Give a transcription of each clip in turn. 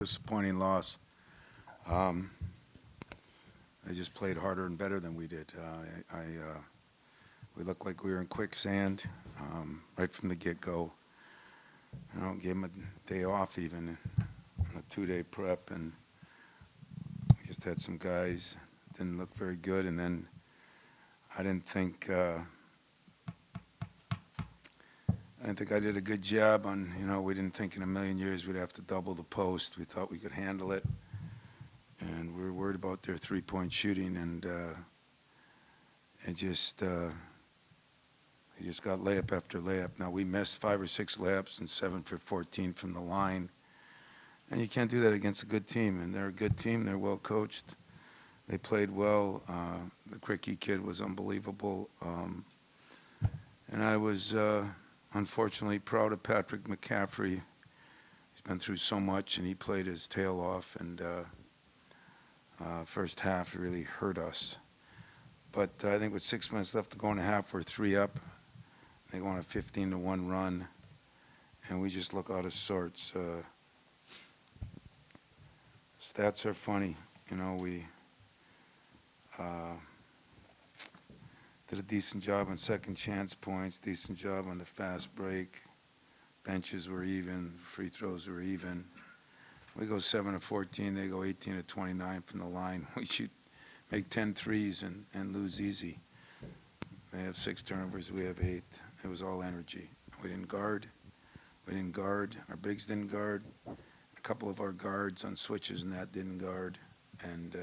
Disappointing loss. They just played harder and better than we did. We looked like we were in quicksand right from the get-go. Gave them a day off even, on a two-day prep, and I just had some guys didn't look very good, and then I didn't think I did a good job on. We didn't think in a million years we'd have to double the post. We thought we could handle it, and we were worried about their three-point shooting, and it just they just got layup after layup. Now we missed 5 or 6 layups and 7 for 14 from the line, and you can't do that against a good team. And they're a good team. They're well coached. They played well. The Cricky kid was unbelievable, and I was unfortunately proud of Patrick McCaffrey. He's been through so much, and he played his tail off. And first half really hurt us. But I think with 6 minutes left to go in the half, we're 3 up. They go on a 15-1 run, and we just look out of sorts. Stats are funny. We did a decent job on second chance points, decent job on the fast break. Benches were even, free throws were even. We go 7 of 14, they go 18 of 29 from the line. We make 10 threes and lose easy. They have 6 turnovers, we have 8. It was all energy. We didn't guard. Our bigs didn't guard. A couple of our guards on switches and that didn't guard. And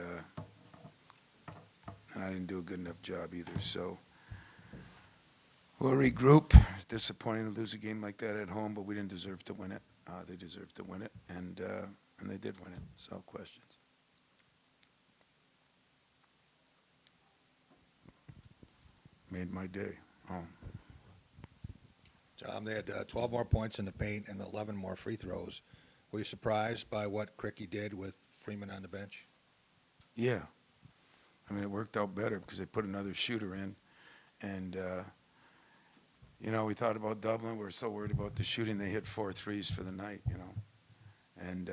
I didn't do a good enough job either. So we'll regroup. It's disappointing to lose a game like that at home, but we didn't deserve to win it. They deserved to win it, and they did win it. So, questions? Made my day. Oh. Tom, they had 12 more points in the paint and 11 more free throws. Were you surprised by what Cricky did with Freeman on the bench? Yeah. It worked out better because they put another shooter in. And, we thought about Dublin. We were so worried about the shooting. They hit 4 threes for the night, and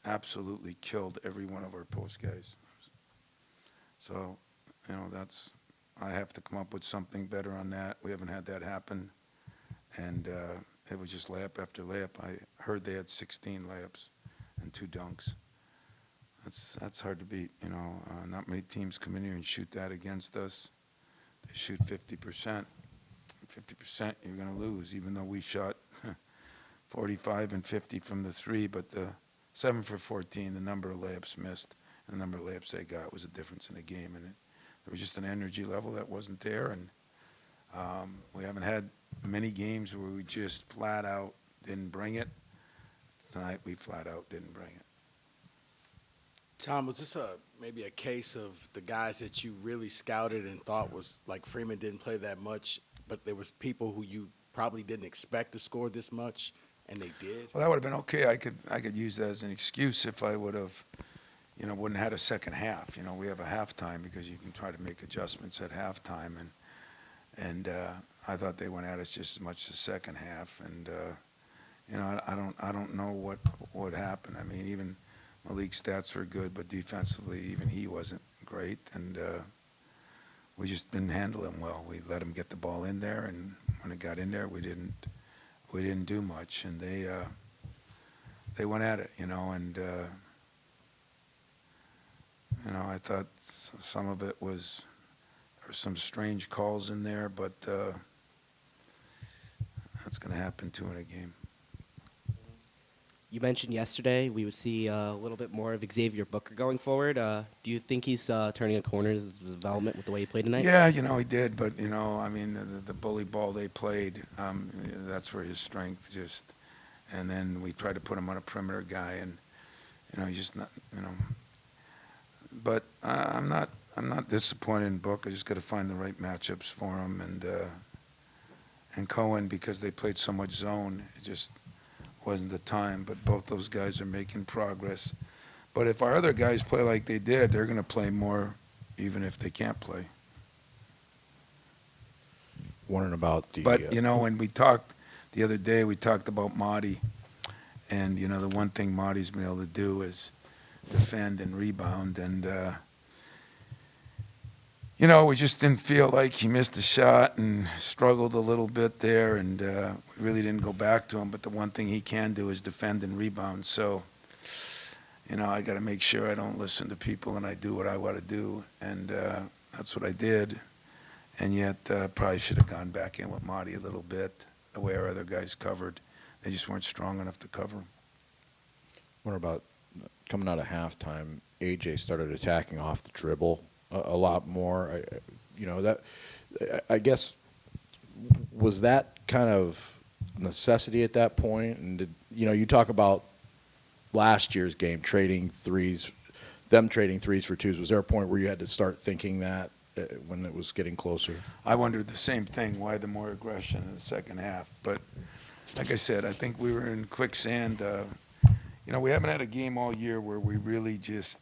absolutely killed every one of our post guys. So, I have to come up with something better on that. We haven't had that happen. And it was just layup after layup. I heard they had 16 layups and 2 dunks. That's hard to beat, Not many teams come in here and shoot that against us. They shoot 50%. 50%, you're going to lose, even though we shot 45 and 50 from the 3. But the 7 for 14, the number of layups missed, and the number of layups they got was a difference in the game. And there was just an energy level that wasn't there. And we haven't had many games where we just flat out didn't bring it. Tonight we flat out didn't bring it. Tom, was this maybe a case of the guys that you really scouted and thought was like Freeman didn't play that much, but there was people who you probably didn't expect to score this much, and they did? Well, that would have been okay. I could use that as an excuse if I would have, wouldn't have had a second half. We have a halftime because you can try to make adjustments at halftime, and I thought they went at us just as much the second half, and I don't know what happened. Even Malik's stats were good, but defensively, even he wasn't great, and we just didn't handle him well. We let him get the ball in there, and when it got in there, we didn't do much, and they went at it, and I thought some of it was there were some strange calls in there, but that's going to happen too in a game. You mentioned yesterday we would see a little bit more of Xavier Booker going forward. Do you think he's turning a corner in his development with the way he played tonight? Yeah, he did, but, the bully ball they played, that's where his strength just, and then we tried to put him on a perimeter guy, and, he's just not, but I'm not disappointed in Book. I just got to find the right matchups for him, and Cohen, because they played so much zone, it just wasn't the time, but both those guys are making progress. But if our other guys play like they did, they're going to play more even if they can't play. Wondering about the... But, when we talked the other day, we talked about Mahdi, And, you know, the one thing Marty's been able to do is defend and rebound. And, you know, we just didn't feel like he missed a shot and struggled a little bit there. And we really didn't go back to him. But the one thing he can do is defend and rebound. So, you know, I got to make sure I don't listen to people and I do what I want to do. And that's what I did. And yet, probably should have gone back in with Marty a little bit, the way our other guys covered. They just weren't strong enough to cover him. What about coming out of halftime? AJ started attacking off the dribble a lot more. I guess, was that kind of necessity at that point? And did, you talk about last year's game, trading threes for twos. Was there a point where you had to start thinking that when it was getting closer? I wondered the same thing, why the more aggression in the second half. But like I said, I think we were in quicksand. You know, we haven't had a game all year where we really just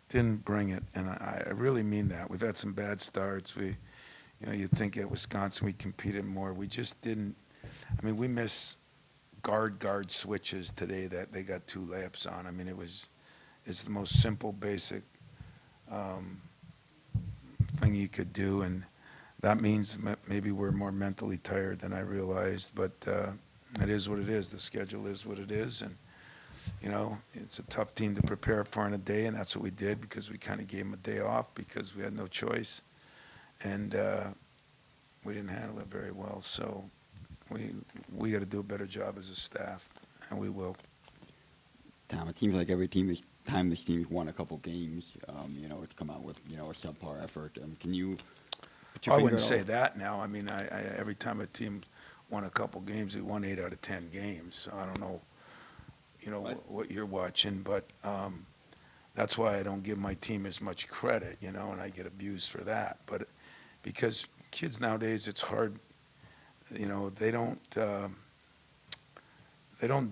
didn't bring it. And I really mean that. We've had some bad starts. You'd think at Wisconsin we competed more. We just didn't. I mean, we missed guard switches today that they got 2 layups on. I mean, it's the most simple, basic thing you could do, and that means maybe we're more mentally tired than I realized, but it is what it is. The schedule is what it is, and, you know, it's a tough team to prepare for in a day, and that's what we did because we kind of gave them a day off because we had no choice, and we didn't handle it very well, so we got to do a better job as a staff, and we will. Tom, it seems like every team this team's won a couple games, it's come out with, a subpar effort. Can you put your I finger wouldn't at say all? that now. I mean, every time a team won a couple games, they won 8 out of 10 games. So I don't know, Right. what you're watching, but that's why I don't give my team as much credit, and I get abused for that. But because kids nowadays, it's hard, they don't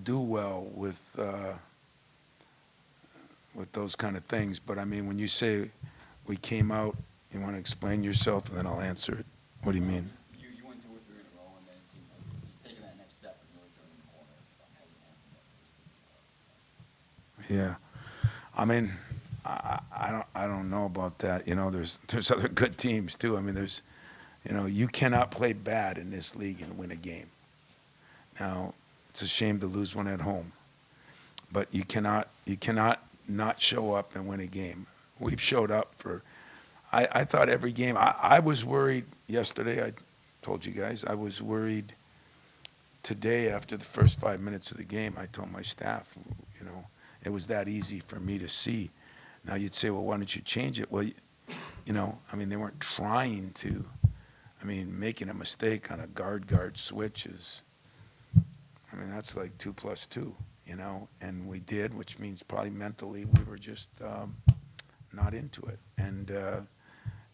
do well with those kind of things. But I mean, when you say we came out, you want to explain yourself, and then I'll answer it. What do you mean? You won 2 or 3 in a row, and then it seems like you've taken that next step and really turning the corner. Yeah, I mean, I don't know about that. There's other good teams too. I mean, you cannot play bad in this league and win a game. Now, it's a shame to lose one at home, but you cannot not show up and win a game. We've showed up for. I thought every game. I was worried yesterday. I told you guys I was worried. Today, after the first 5 minutes of the game, I told my staff, it was that easy for me to see. Now you'd say, well, why don't you change it? Well, I mean, they weren't trying to. I mean, making a mistake on a guard switch is, I mean, that's like 2 + 2, and we did, which means probably mentally we were just not into it. And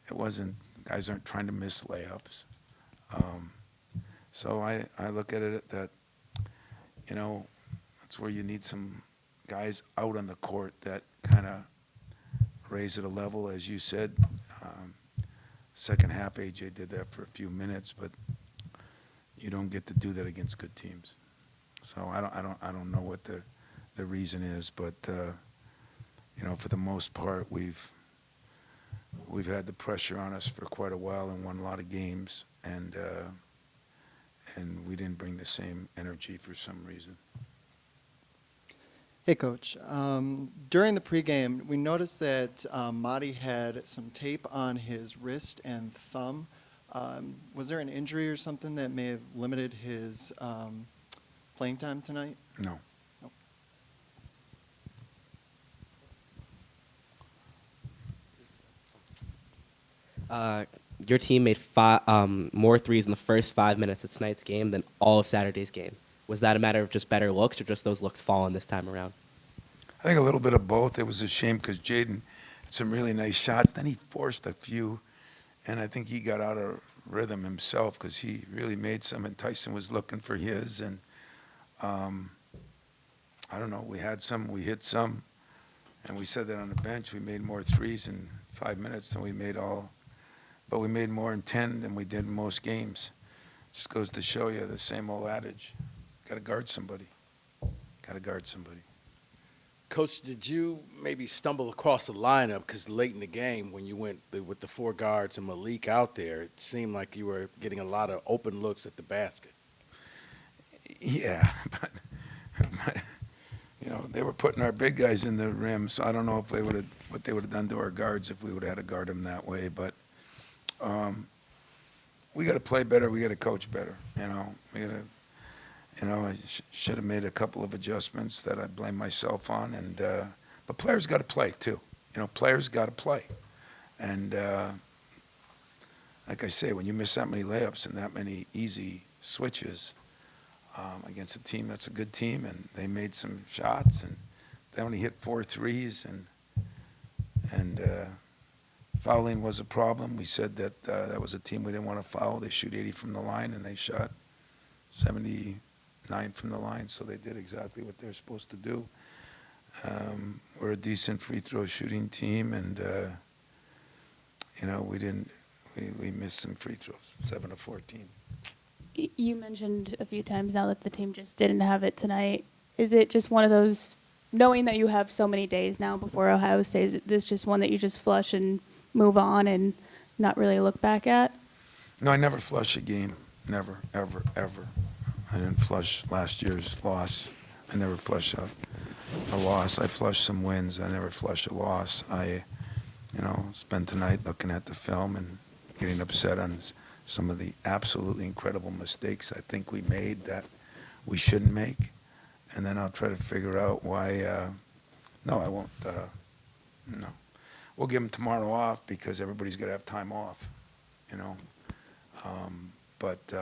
it wasn't, guys aren't trying to miss layups. So I look at it that, that's where you need some guys out on the court that kind of raise it a level, as you said. Second half, AJ did that for a few minutes, but you don't get to do that against good teams. So I don't know what the reason is, but for the most part, we've had the pressure on us for quite a while and won a lot of games, and we didn't bring the same energy for some reason. Hey, Coach. During the pregame, we noticed that Marty had some tape on his wrist and thumb. Was there an injury or something that may have limited his playing time tonight? No. Your team made more threes in the first 5 minutes of tonight's game than all of Saturday's game. Was that a matter of just better looks or just those looks falling this time around? I think a little bit of both. It was a shame because Jaden had some really nice shots. Then he forced a few, and I think he got out of rhythm himself because he really made some, and Tyson was looking for his. And I don't know, we had some, we hit some, and we said that on the bench. We made more threes in 5 minutes than we made all, but we made more in 10 than we did in most games. Just goes to show you the same old adage. got to guard somebody. Got to guard somebody. Coach, did you maybe stumble across the lineup? Because late in the game, when you went with the 4 guards and Malik out there, it seemed like you were getting a lot of open looks at the basket. Yeah, but they were putting our big guys in the rim, so I don't know if what they would have done to our guards if we would have had to guard them that way. But we got to play better. We got to coach better. We got to. I should have made a couple of adjustments that I blame myself on, but players got to play too. Players got to play, and like I say, when you miss that many layups and that many easy switches against a team that's a good team, and they made some shots, and they only hit 4 threes, and fouling was a problem. We said that that was a team we didn't want to foul. They shoot 80 from the line, and they shot 79 from the line, so they did exactly what they're supposed to do. We're a decent free throw shooting team, and we missed some free throws, 7 of 14. You mentioned a few times now that the team just didn't have it tonight. Is it just one of those, knowing that you have so many days now before Ohio State, is this just one that you just flush and move on and not really look back at? No, I never flush a game. Never, ever, ever. I didn't flush last year's loss. I never flush a loss. I flush some wins. I never flush a loss. I, spend tonight looking at the film and getting upset on some of the absolutely incredible mistakes I think we made that we shouldn't make. And then I'll try to figure out why. No, I won't. No. We'll give them tomorrow off because everybody's got to have time off, But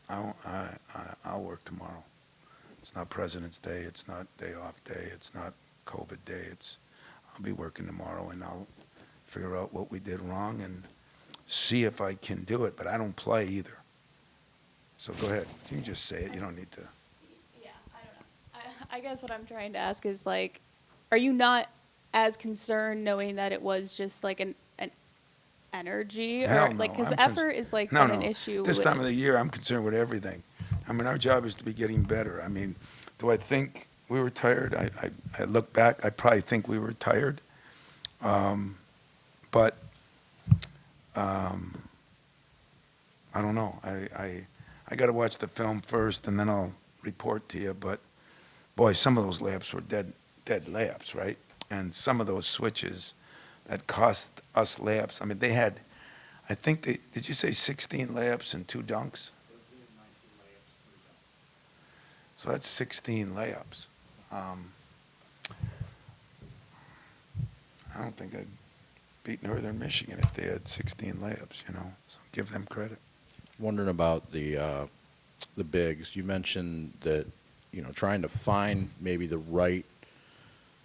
I'll work tomorrow. It's not President's Day. It's not day off day. It's not COVID day. I'll be working tomorrow, and I'll figure out what we did wrong and see if I can do it. But I don't play either. So go ahead. You can just say it. You don't need to. Yeah, I don't know. I guess what I'm trying to ask is, are you not as concerned knowing that it was just an energy, Hell or no. because I'm effort is no, been no. an issue This with time of the year, I'm concerned with everything. Our job is to be getting better. Do I think we were tired? I look back, I probably think we were tired. But I don't know. I got to watch the film first, and then I'll report to you. But boy, some of those layups were dead layups, right? And some of those switches that cost us layups. They had, did you say 16 layups and 2 dunks? So that's 16 layups. I don't think I'd beat Northern Michigan if they had 16 layups, So give them credit. Wondering about the bigs. You mentioned that, trying to find maybe the right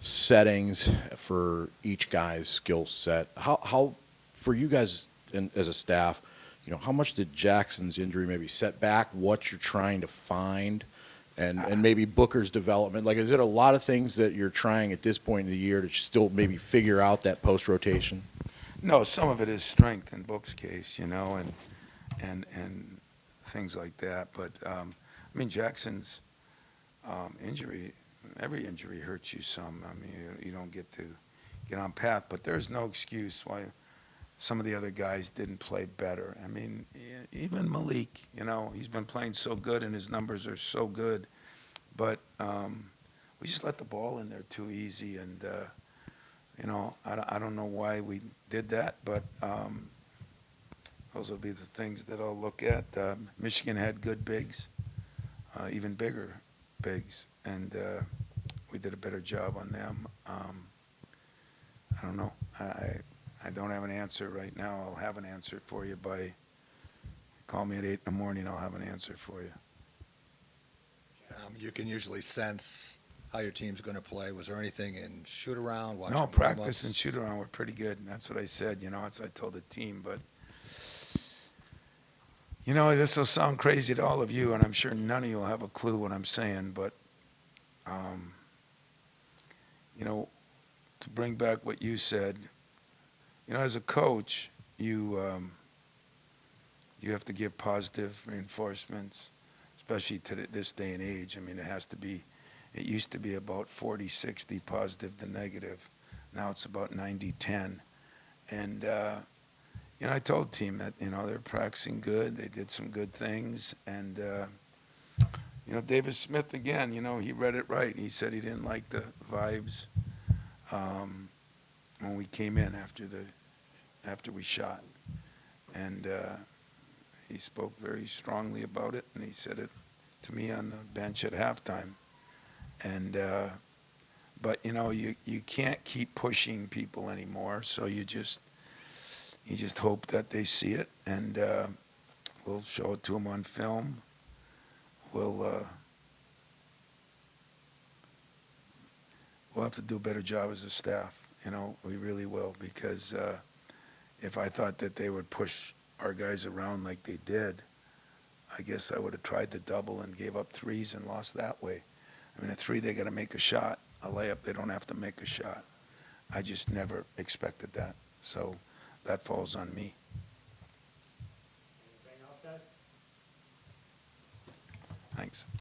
settings for each guy's skill set. How for you guys as a staff, how much did Jackson's injury maybe set back what you're trying to find, and maybe Booker's development? Is it a lot of things that you're trying at this point in the year to still maybe figure out that post rotation? No, some of it is strength in Book's case, and things like that. But Jackson's injury. Every injury hurts you some. You don't get to get on path, but there's no excuse why some of the other guys didn't play better. Even Malik, he's been playing so good and his numbers are so good, but we just let the ball in there too easy, and I don't know why we did that, but those will be the things that I'll look at. Michigan had good bigs, even bigger bigs, and we did a better job on them. I don't know. I don't have an answer right now. I'll have an answer for you call me at 8 in the morning. I'll have an answer for you. You can usually sense how your team's going to play. Was there anything in shoot around? No, practice and shoot around were pretty good. That's what I said. That's what I told the team. But this will sound crazy to all of you, and I'm sure none of you will have a clue what I'm saying. But to bring back what you said, as a coach, you have to give positive reinforcements, especially to this day and age. I mean, it used to be about 40-60 positive to negative. Now it's about 90-10. And, I told the team that, they're practicing good. They did some good things. And, Davis Smith, again, he read it right. He said he didn't like the vibes when we came in after we shot. And he spoke very strongly about it, and he said it to me on the bench at halftime. And but you can't keep pushing people anymore, so you just hope that they see it, and we'll show it to them on film. We'll have to do a better job as a staff. We really will, because if I thought that they would push our guys around like they did, I guess I would have tried the double and gave up threes and lost that way. I mean, a three, they got to make a shot. A layup, they don't have to make a shot. I just never expected that. So that falls on me. Anything else, guys? Thanks.